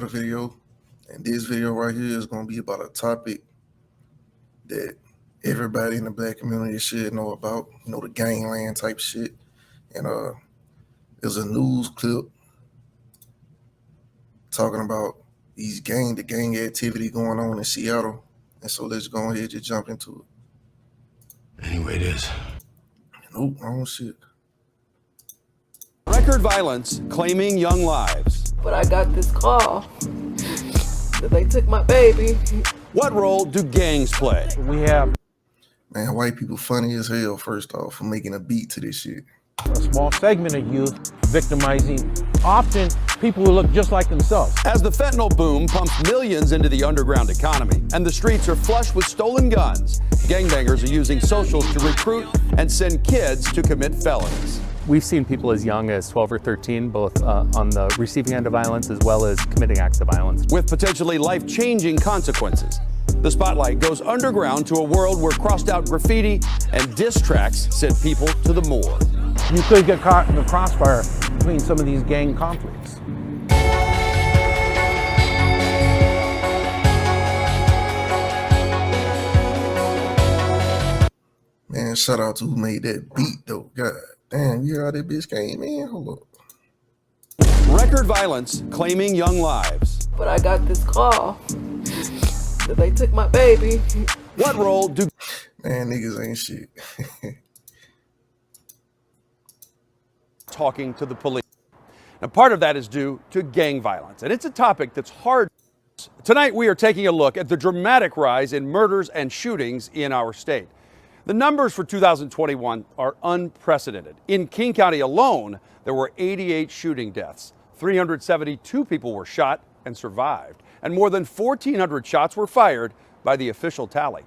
another video, and this video right here is going to be about a topic that everybody in the black community should know about, the gangland type shit. And there's a news clip talking about the gang activity going on in Seattle. And so let's go ahead and just jump into it. Anyway, it is. Nope, wrong shit. Record violence claiming young lives. But I got this call that they took my baby. What role do gangs play? We have Man, white people funny as hell, first off, for making a beat to this shit. a small segment of youth victimizing often people who look just like themselves. As the fentanyl boom pumps millions into the underground economy and the streets are flush with stolen guns, gangbangers are using socials to recruit and send kids to commit felonies. We've seen people as young as 12 or 13, both on the receiving end of violence as well as committing acts of violence. With potentially life-changing consequences. The spotlight goes underground to a world where crossed-out graffiti and diss tracks sent people to the morgue. You could get caught in the crossfire between some of these gang conflicts. Man, shout out to who made that beat, though. God damn, you hear how that bitch came in? Hold up. Record violence claiming young lives. But I got this call that they took my baby. What role do Man, niggas ain't shit. talking to the police? Now, part of that is due to gang violence, and it's a topic that's hard. Tonight, we are taking a look at the dramatic rise in murders and shootings in our state. The numbers for 2021 are unprecedented. In King County alone, there were 88 shooting deaths. 372 people were shot and survived, and more than 1,400 shots were fired by the official tally.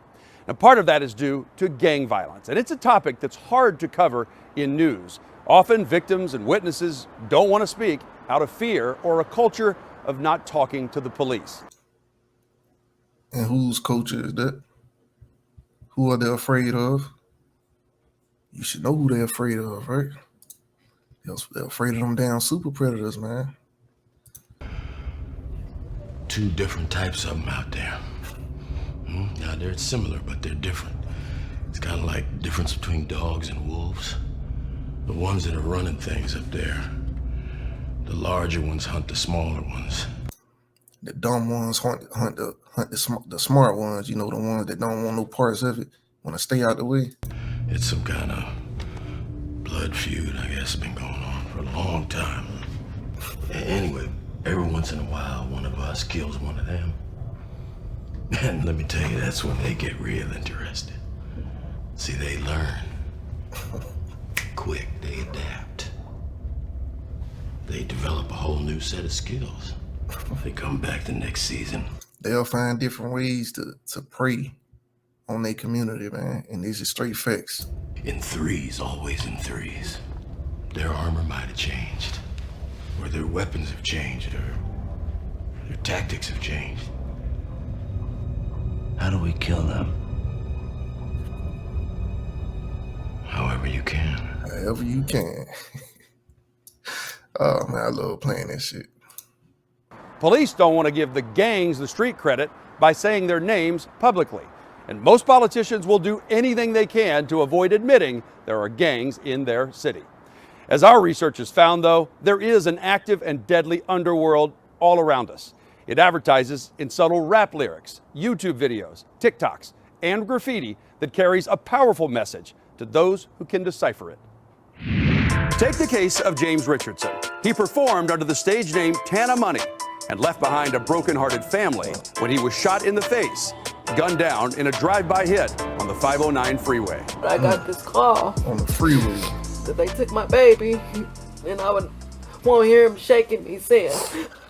Now, part of that is due to gang violence, and it's a topic that's hard to cover in news. Often, victims and witnesses don't want to speak out of fear or a culture of not talking to the police. And whose culture is that? Who are they afraid of? You should know who they're afraid of, right? They're afraid of them damn super predators, man. Two different types of them out there. Now, they're similar, but they're different. It's kind of like the difference between dogs and wolves. The ones that are running things up there. The larger ones hunt the smaller ones. The dumb ones hunt the smart ones, the ones that don't want no parts of it, want to stay out the way. It's some kind of blood feud, I guess, been going on for a long time. Anyway, every once in a while, one of us kills one of them. And let me tell you, that's when they get real interested. See, they learn. Quick, they adapt. They develop a whole new set of skills. They come back the next season. They'll find different ways to prey on their community, man. And these are straight facts. In threes, always in threes. Their armor might have changed, or their weapons have changed, or their tactics have changed. How do we kill them? However you can. However you can. Oh, man, I love playing that shit. Police don't want to give the gangs the street credit by saying their names publicly. And most politicians will do anything they can to avoid admitting there are gangs in their city. As our research has found, though, there is an active and deadly underworld all around us. It advertises in subtle rap lyrics, YouTube videos, TikToks, and graffiti that carries a powerful message to those who can decipher it. Take the case of James Richardson. He performed under the stage name Tana Money and left behind a broken-hearted family when he was shot in the face, gunned down in a drive-by hit on the 509 freeway. But I got this call On the freeway. that they took my baby, and I would won't hear him shaking me saying,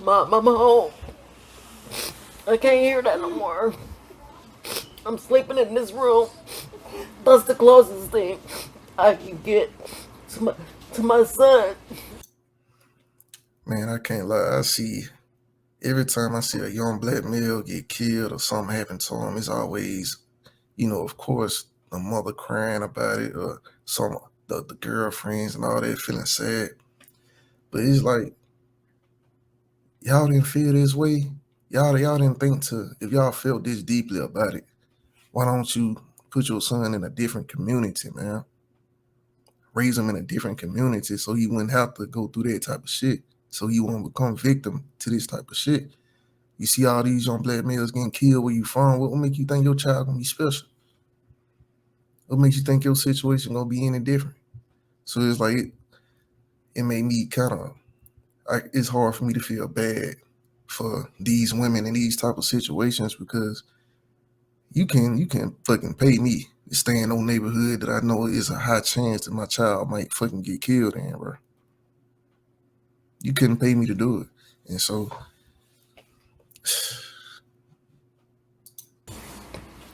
"Mom, I'm home." I can't hear that no more. I'm sleeping in this room. That's the closest thing I can get to my son. Man, I can't lie. Every time I see a young black male get killed or something happen to him, it's always, of course, the mother crying about it or the girlfriends and all that feeling sad. But it's like, y'all didn't feel this way. Y'all didn't think to, if y'all felt this deeply about it, why don't you put your son in a different community, man? Raise him in a different community so he wouldn't have to go through that type of shit. So he won't become victim to this type of shit. You see all these young black males getting killed where you from. What make you think your child gonna be special? What makes you think your situation gonna be any different? So it's like it made me kind of, it's hard for me to feel bad for these women in these type of situations because you can fucking pay me to stay in no neighborhood that I know is a high chance that my child might fucking get killed in, bro. You couldn't pay me to do it. And so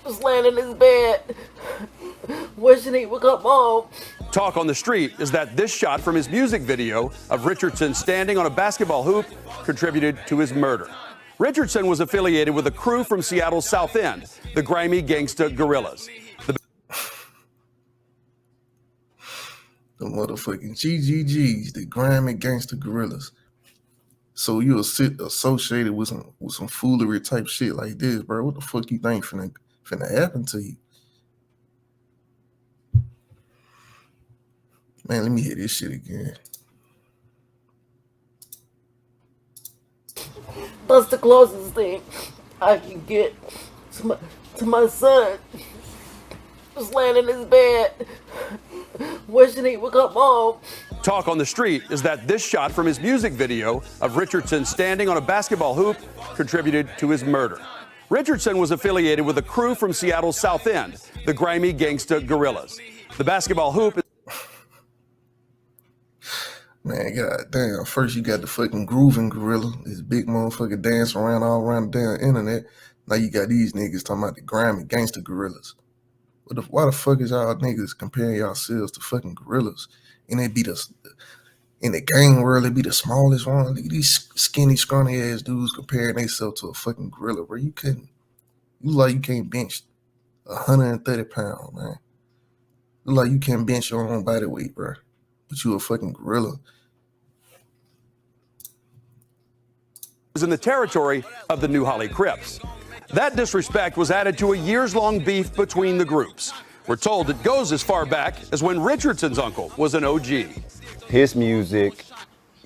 Was laying in his bed, wishing he would come home. Talk on the street is that this shot from his music video of Richardson standing on a basketball hoop contributed to his murder. Richardson was affiliated with a crew from Seattle's South End, the grimy gangsta Gorillas. The motherfucking GGGs, the grimy gangster gorillas. So you associated with some foolery type shit like this, bro. What the fuck you think finna happen to you? Man, let me hear this shit again. That's the closest thing I can get to my son. Was laying in his bed, wishing he would come home. Talk on the street is that this shot from his music video of Richardson standing on a basketball hoop contributed to his murder. Richardson was affiliated with a crew from Seattle's South End, the grimy gangsta Gorillas. The basketball hoop is... Man, goddamn. First you got the fucking grooving gorilla, this big motherfucker dancing around all around the damn internet. Now you got these niggas talking about the grimy gangster gorillas. Why the fuck is y'all niggas comparing yourselves to fucking gorillas? And they be in the gang world, they be the smallest one. These skinny, scrawny ass dudes comparing themselves to a fucking gorilla, bro. You can't bench 130 pounds, man. You like you can't bench your own body weight, bro. But you a fucking gorilla. was in the territory of the New Holly Crips. That disrespect was added to a years-long beef between the groups. We're told it goes as far back as when Richardson's uncle was an OG. His music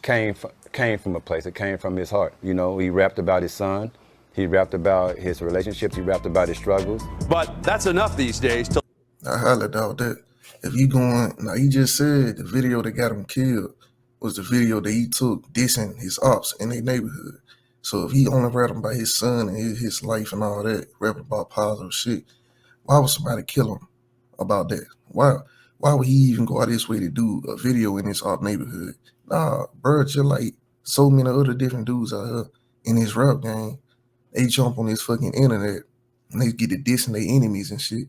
came from a place. It came from his heart. You know, he rapped about his son. He rapped about his relationships. He rapped about his struggles. But that's enough these days to... I hollered out that if you going, now he just said the video that got him killed was the video that he took dissing his ops in their neighborhood. So if he only rapping about his son and his life and all that, rapping about positive shit, why would somebody kill him about that? Why would he even go out his way to do a video in his op neighborhood? Nah, bro, just like so many other different dudes out here in this rap game, they jump on this fucking internet and they get to dissing their enemies and shit.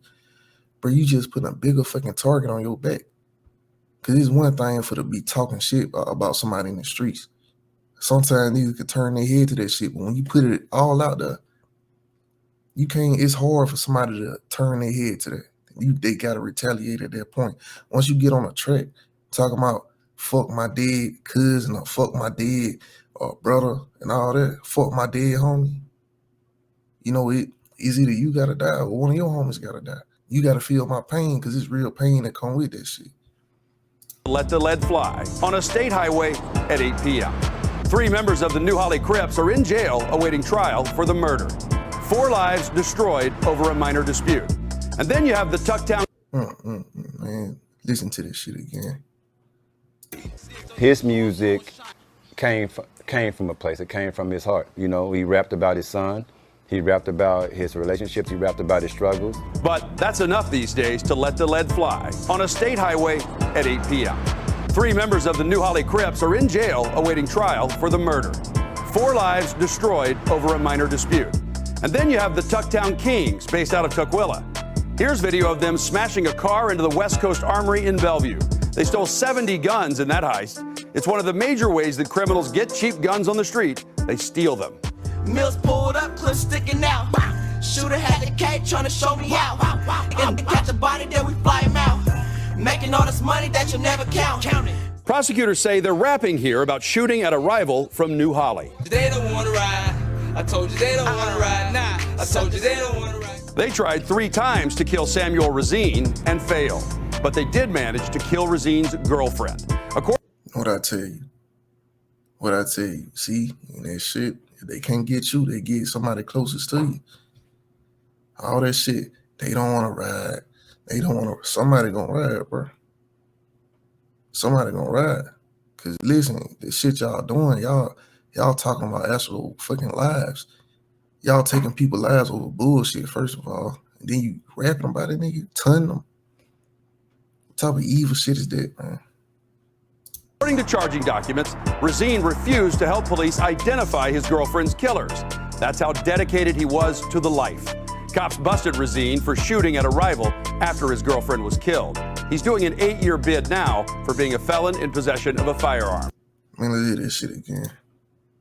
Bro, you just put a bigger fucking target on your back. Cause it's one thing for to be talking shit about somebody in the streets. Sometimes niggas could turn their head to that shit, but when you put it all out there, you can't. It's hard for somebody to turn their head to that. They gotta retaliate at that point. Once you get on a track talking about fuck my dead cousin or fuck my dead brother and all that, fuck my dead homie, you know it's either you gotta die or one of your homies gotta die. You gotta feel my pain because it's real pain that come with that shit. Let the lead fly on a state highway at 8 p.m. 3 members of the New Holly Crips are in jail awaiting trial for the murder. 4 lives destroyed over a minor dispute. And then you have the Tucktown... Man, listen to this shit again. His music came from a place. It came from his heart. You know, he rapped about his son. He rapped about his relationships. He rapped about his struggles. But that's enough these days to let the lead fly on a state highway at 8 p.m. 3 members of the New Holly Crips are in jail awaiting trial for the murder. 4 lives destroyed over a minor dispute. And then you have the Tucktown Kings based out of Tukwila. Here's video of them smashing a car into the West Coast Armory in Bellevue. They stole 70 guns in that heist. It's one of the major ways that criminals get cheap guns on the street. They steal them. Mills pulled up, clip sticking out. Shooter had the K trying to show me out. If they catch a body, then we fly him out. Making all this money that you'll never count. Prosecutors say they're rapping here about shooting at a rival from New Holly. They don't wanna ride. I told you they don't wanna ride. Nah, I told you they don't wanna ride. They tried 3 times to kill Samuel Razine and failed, but they did manage to kill Razine's girlfriend. What I tell you? What I tell you? See, and that shit, if they can't get you, they get somebody closest to you. All that shit, they don't want to ride. They don't want to. Somebody gonna ride, bro. Somebody gonna ride. Cause listen, the shit y'all doing, y'all talking about actual fucking lives. Y'all taking people's lives over bullshit, first of all. And then you rapping about it, nigga, tunning them. What type of evil shit is that, man? According to charging documents, Razine refused to help police identify his girlfriend's killers. That's how dedicated he was to the life. Cops busted Razine for shooting at a rival after his girlfriend was killed. He's doing an 8-year bid now for being a felon in possession of a firearm. Man, let's hear this shit again.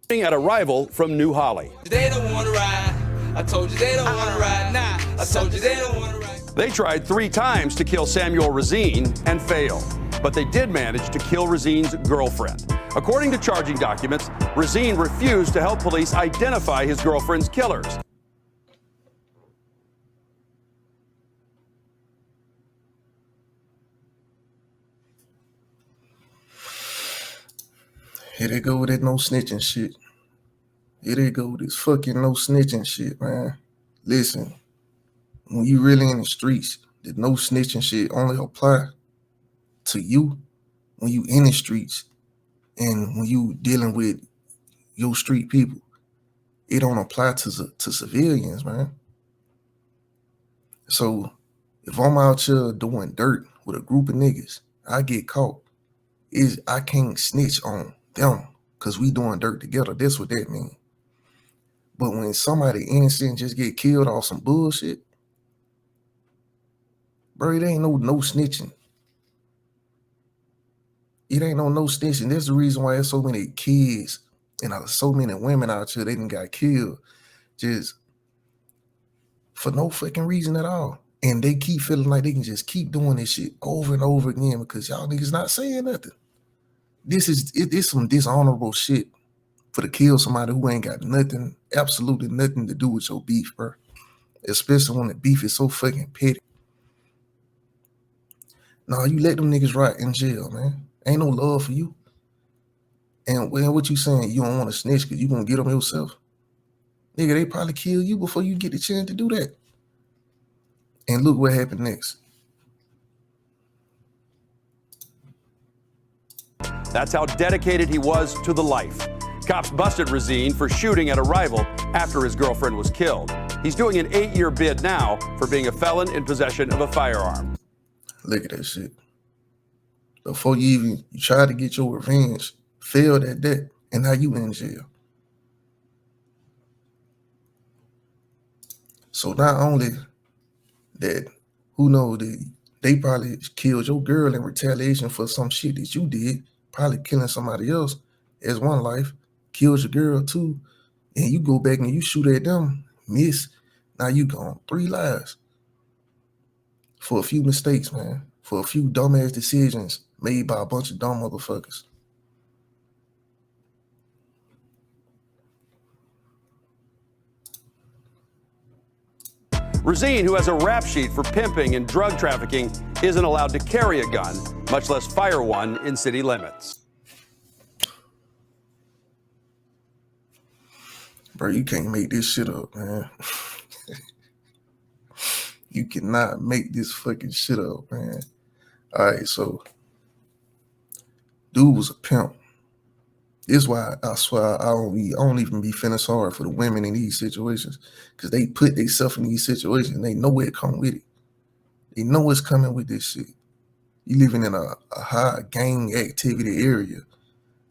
Shooting at a rival from New Holly. They don't wanna ride. I told you they don't wanna ride. Nah, I told you they don't wanna ride. They tried 3 times to kill Samuel Razine and failed, but they did manage to kill Razine's girlfriend. According to charging documents, Razine refused to help police identify his girlfriend's killers. Here they go with that no snitching shit. Here they go with this fucking no snitching shit, man. Listen, when you really in the streets, the no snitching shit only apply to you when you in the streets and when you dealing with your street people. It don't apply to civilians, man. So if I'm out here doing dirt with a group of niggas, I get caught. I can't snitch on them because we doing dirt together. That's what that means. But when somebody innocent just get killed off some bullshit, bro, it ain't no snitching. It ain't no snitching. That's the reason why there's so many kids and so many women out here, they done got killed just for no fucking reason at all. And they keep feeling like they can just keep doing this shit over and over again because y'all niggas not saying nothing. It's some dishonorable shit for to kill somebody who ain't got nothing, absolutely nothing to do with your beef, bro. Especially when the beef is so fucking petty. No, you let them niggas rot in jail, man. Ain't no love for you. And what you saying? You don't want to snitch because you gonna get them yourself? Nigga, they probably kill you before you get the chance to do that. And look what happened next. That's how dedicated he was to the life. Cops busted Razine for shooting at a rival after his girlfriend was killed. He's doing an 8-year bid now for being a felon in possession of a firearm. Look at that shit. Before you try to get your revenge, failed at that, and now you in jail. So not only that, who knows that they probably killed your girl in retaliation for some shit that you did, probably killing somebody else as one life, killed your girl too, and you go back and you shoot at them, miss, now you gone 3 lives for a few mistakes, man, for a few dumbass decisions made by a bunch of dumb motherfuckers. Razine, who has a rap sheet for pimping and drug trafficking, isn't allowed to carry a gun, much less fire one in city limits. Bro, you can't make this shit up, man. You cannot make this fucking shit up, man. All right, so dude was a pimp. This is why I swear I don't even be feeling sorry for the women in these situations, because they put themselves in these situations and they know where it come with it. They know what's coming with this shit. You living in a high gang activity area.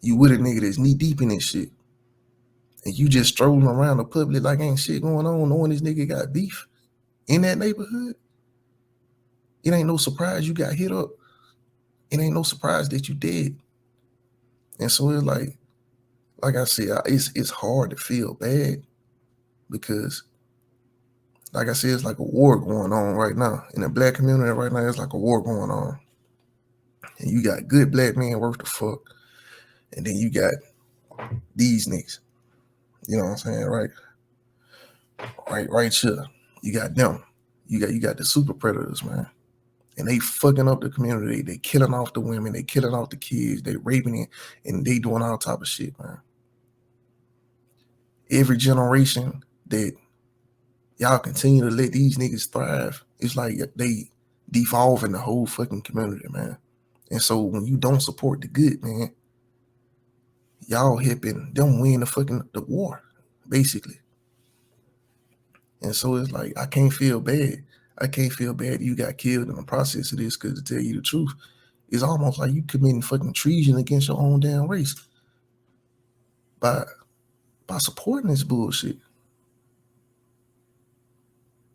You with a nigga that's knee deep in this shit. And you just strolling around the public like ain't shit going on, knowing this nigga got beef in that neighborhood. It ain't no surprise you got hit up. It ain't no surprise that you dead. And so it's like I said, it's hard to feel bad because, like I said, it's like a war going on right now. In the black community right now, it's like a war going on. And you got good black men worth the fuck. And then you got these niggas. You know what I'm saying? Right here. You got them. You got the super predators, man. And they fucking up the community. They killing off the women. They killing off the kids. They raping it. And they doing all type of shit, man. Every generation that y'all continue to let these niggas thrive, it's like they devolving the whole fucking community, man. And so when you don't support the good, man, y'all helping them win the war, basically. And so it's like, I can't feel bad. I can't feel bad you got killed in the process of this, because to tell you the truth, it's almost like you committing fucking treason against your own damn race by supporting this bullshit.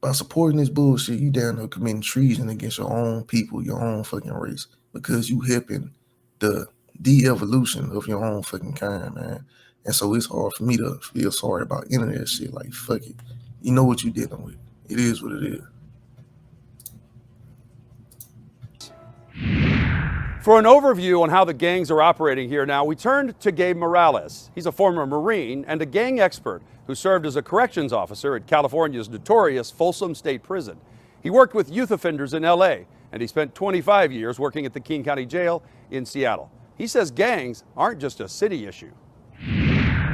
By supporting this bullshit, you down there committing treason against your own people, your own fucking race, because you helping the de-evolution of your own fucking kind, man. And so it's hard for me to feel sorry about any of that shit. Like, fuck it. You know what you're dealing with. It is what it is. For an overview on how the gangs are operating here now, we turned to Gabe Morales. He's a former Marine and a gang expert who served as a corrections officer at California's notorious Folsom State Prison. He worked with youth offenders in LA, and he spent 25 years working at the King County Jail in Seattle. He says gangs aren't just a city issue.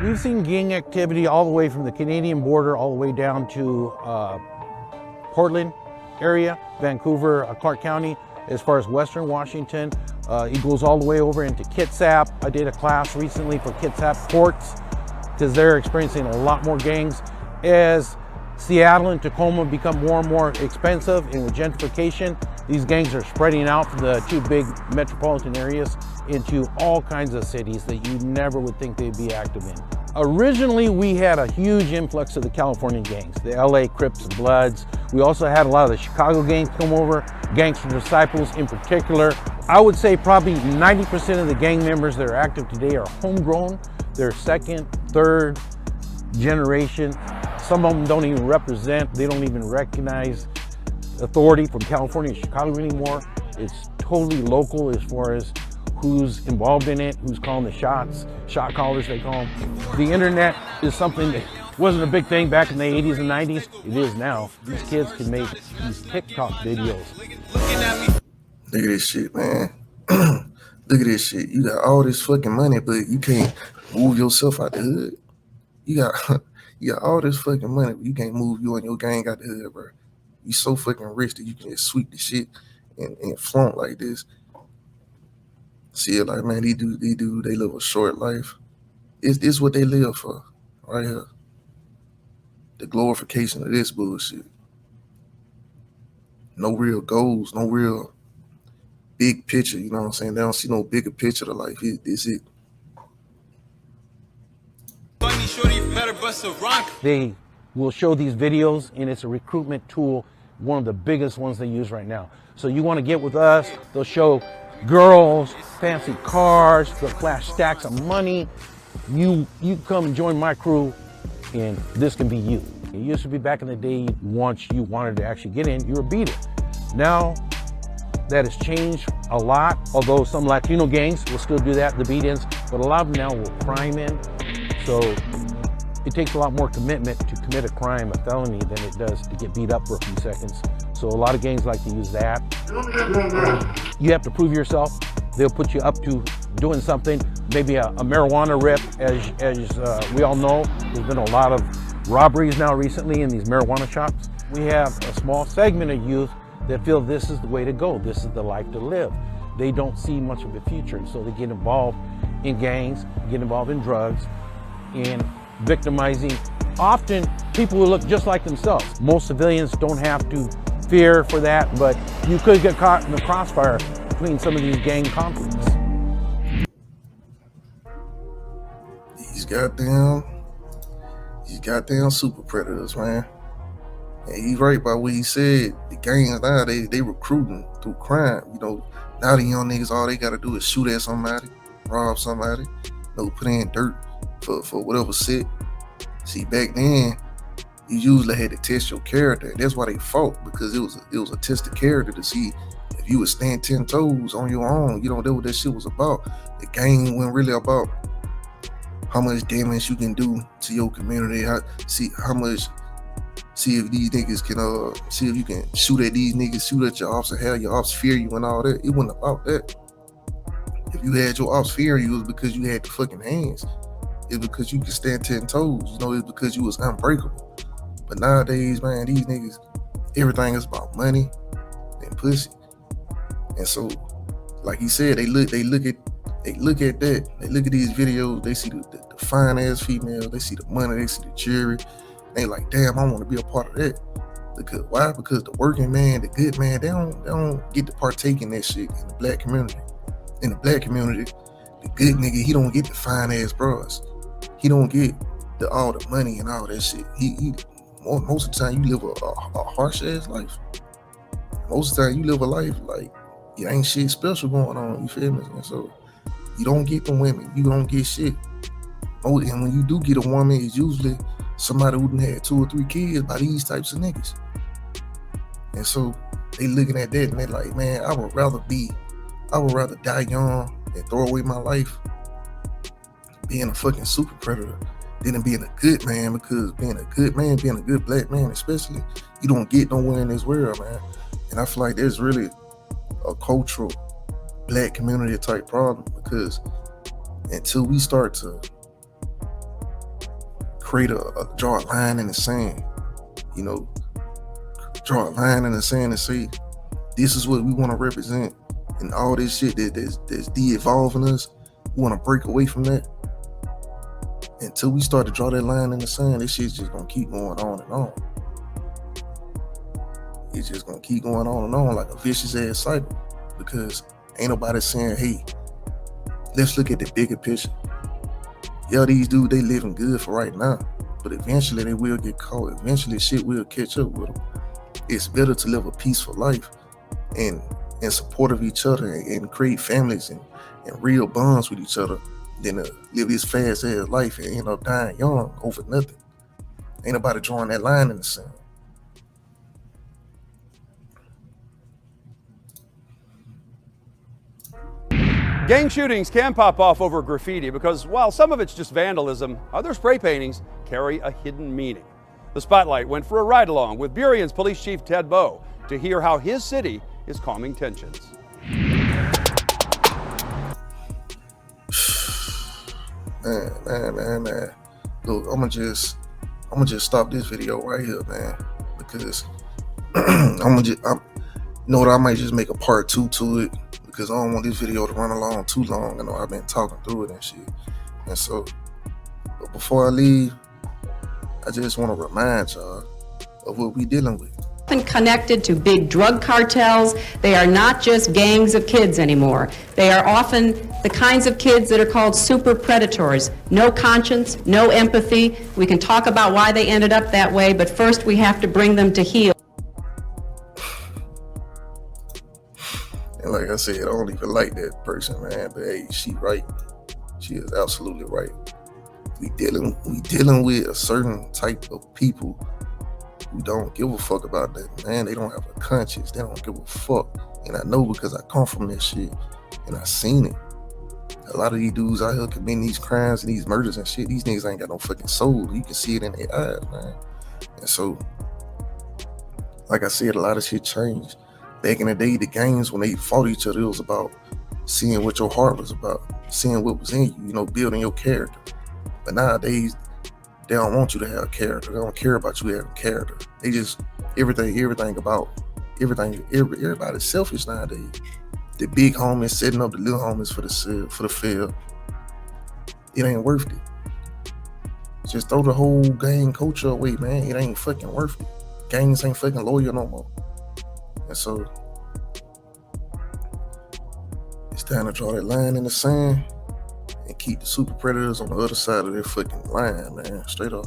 We've seen gang activity all the way from the Canadian border all the way down to Portland area, Vancouver, Clark County, as far as Western Washington. It goes all the way over into Kitsap. I did a class recently for Kitsap courts because they're experiencing a lot more gangs. As Seattle and Tacoma become more and more expensive, and with gentrification, these gangs are spreading out from the two big metropolitan areas into all kinds of cities that you never would think they'd be active in. Originally, we had a huge influx of the California gangs, the LA Crips and Bloods. We also had a lot of the Chicago gangs come over, Gangster Disciples in particular. I would say probably 90% of the gang members that are active today are homegrown. They're second, third generation. Some of them don't even represent, they don't even recognize authority from California and Chicago anymore. It's totally local as far as who's involved in it, who's calling the shots, shot callers they call them. The internet is something that wasn't a big thing back in the 80s and 90s. It is now. These kids can make these TikTok videos. Look at this shit, man. Look at this shit. You got all this fucking money, but you can't move yourself out the hood. You got all this fucking money, but you can't move you and your gang out the hood, bro. You so fucking rich that you can just sweep the shit and flaunt like this. See it like, man, they live a short life. It's what they live for, right here. The glorification of this bullshit. No real goals, no real big picture, you know what I'm saying? They don't see no bigger picture to life. This it. They will show these videos, and it's a recruitment tool, one of the biggest ones they use right now. So you want to get with us, they'll show girls, fancy cars, they'll flash stacks of money. You come and join my crew, and this can be you. It used to be back in the day, once you wanted to actually get in, you were beat it. Now, that has changed a lot, although some Latino gangs will still do that, the beat-ins, but a lot of them now will crime in. So it takes a lot more commitment to commit a crime, a felony, than it does to get beat up for a few seconds. So a lot of gangs like to use that. You have to prove yourself. They'll put you up to doing something, maybe a marijuana rip, as we all know. There's been a lot of robberies now recently in these marijuana shops. We have a small segment of youth that feel this is the way to go, this is the life to live. They don't see much of a future, so they get involved in gangs, get involved in drugs, and victimizing often people who look just like themselves. Most civilians don't have to fear for that, but you could get caught in the crossfire between some of these gang conflicts. These goddamn super predators, man. And he's right by what he said. The gangs now, they recruiting through crime. You know, now the young niggas, all they gotta do is shoot at somebody, rob somebody, put in dirt for whatever set. See, back then, you usually had to test your character. That's why they fought, because it was a test of character to see if if you would stand 10 toes on your own, you know, that's what that shit was about. The game wasn't really about how much damage you can do to your community. See if these niggas can see if you can shoot at these niggas, shoot at your ops, and have your ops fear you and all that. It wasn't about that. If you had your ops fear you, it was because you had the fucking hands. It's because you could stand 10 toes. You know, it's because you was unbreakable. But nowadays, man, these niggas, everything is about money and pussy. And so, like he said, they look at that. They look at these videos. They see the fine ass female. They see the money. They see the jewelry. They like, damn, I want to be a part of that. Because why? Because the working man, the good man, they don't get to partake in that shit in the black community. In the black community, the good nigga, he don't get the fine ass bras. He don't get all the money and all that shit. He most of the time you live a harsh ass life. Most of the time you live a life like it ain't shit special going on. You feel me? And so you don't get the women. You don't get shit. Oh, and when you do get a woman, it's usually somebody who done had 2 or 3 kids by these types of niggas. And so they looking at that and they like, man, I would rather die young and throw away my life being a fucking super predator than being a good man, because being a good man, being a good black man especially, you don't get nowhere in this world, man. And I feel like there's really a cultural black community type problem, because until we start to create draw a line in the sand, you know, draw a line in the sand and say, this is what we want to represent, and all this shit that's de-evolving us, we want to break away from that. Until we start to draw that line in the sand, this shit's just gonna keep going on and on. It's just gonna keep going on and on like a vicious ass cycle, because ain't nobody saying, hey, let's look at the bigger picture. Yeah, these dudes, they living good for right now, but eventually they will get caught. Eventually shit will catch up with them. It's better to live a peaceful life and support of each other and create families and real bonds with each other than to live this fast ass life and end up dying young over nothing. Ain't nobody drawing that line in the sand. Gang shootings can pop off over graffiti because while some of it's just vandalism, other spray paintings carry a hidden meaning. The Spotlight went for a ride-along with Burion's Police Chief Ted Bowe to hear how his city is calming tensions. Man. Look, I'm gonna just stop this video right here, man, because I might just make a part 2 to it, because I don't want this video to run along too long. I know I've been talking through it and shit. And so, but before I leave, I just want to remind y'all of what we dealing with. Often connected to big drug cartels. They are not just gangs of kids anymore. They are often the kinds of kids that are called super predators. No conscience, no empathy. We can talk about why they ended up that way, but first we have to bring them to heel. And like I said, I don't even like that person, man, but hey, she right. She is absolutely right. We dealing with a certain type of people who don't give a fuck about that, man. They don't have a conscience. They don't give a fuck. And I know because I come from that shit and I seen it. A lot of these dudes out here committing these crimes and these murders and shit, these niggas ain't got no fucking soul. You can see it in their eyes, man. And so, like I said, a lot of shit changed. Back in the day, the games, when they fought each other, it was about seeing what your heart was about, seeing what was in you, you know, building your character. But nowadays, they don't want you to have character. They don't care about you having character. They just, everybody's selfish nowadays. The big homies setting up the little homies for the field. It ain't worth it. Just throw the whole gang culture away, man. It ain't fucking worth it. Gangs ain't fucking loyal no more. And so, it's time to draw that line in the sand and keep the super predators on the other side of their fucking line, man. Straight up.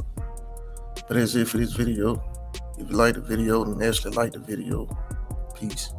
But that's it for this video. If you like the video, then actually like the video. Peace.